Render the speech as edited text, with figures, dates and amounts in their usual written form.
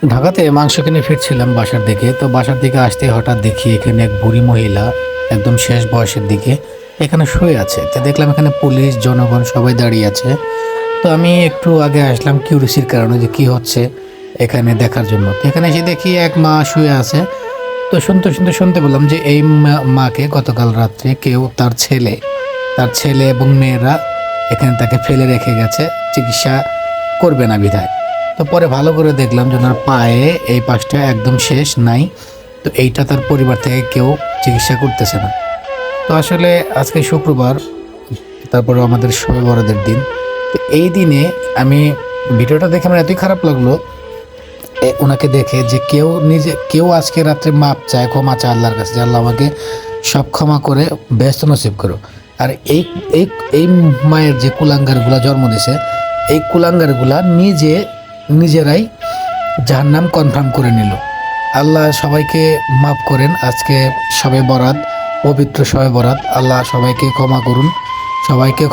ঢাকাতে মাংস কিনে ফিরছিলাম বাসার দিকে। তো বাসার দিকে আসতে হঠাৎ দেখি এখানে এক বুড়ি মহিলা, একদম শেষ বয়সের দিকে, এখানে শুয়ে আছে। তো দেখলাম এখানে পুলিশ, জনগণ সবাই দাঁড়িয়ে আছে। তো আমি একটু আগে আসলাম কিউরিসির কারণে যে কি হচ্ছে এখানে দেখার জন্য। তো এখানে এসে দেখি এক মা শুয়ে আছে। তো শুনতে পেলাম যে এই মাকে গতকাল রাত্রে কেউ, তার ছেলে এবং মেয়েরা এখানে তাকে ফেলে রেখে গেছে, চিকিৎসা করবে না বিধায়। তো পরে ভালো করে দেখলাম যে ওনার পায়ে এই পাশটা একদম শেষ নাই। তো এইটা তার পরিবার থেকে কেউ চিকিৎসা করতেছে না। তো আসলে আজকে শুক্রবার, তারপরে আমাদের শবে বরাতের দিন। তো এই দিনে আমি ভিডিওটা দেখে আমার এতই খারাপ লাগলো ওনাকে দেখে, যে কেউ আজকে রাত্রে মাপ চায়, ক্ষমা চায় আল্লাহর কাছে, যে আল্লাহ আমাকে সব ক্ষমা করে ব্যস্ত নসিব করো। আর এই এই এই মায়ের যে কুলাঙ্গারগুলা জন্ম দিছে, এই কুলাঙ্গারগুলা নিজেরাই জাহান্নাম কনফার্ম করে নিল। আল্লাহ সবাইকে মাফ করেন। আজকে শবে বরাত, পবিত্র শবে বরাত। আল্লাহ সবাইকে ক্ষমা করুন, সবাইকে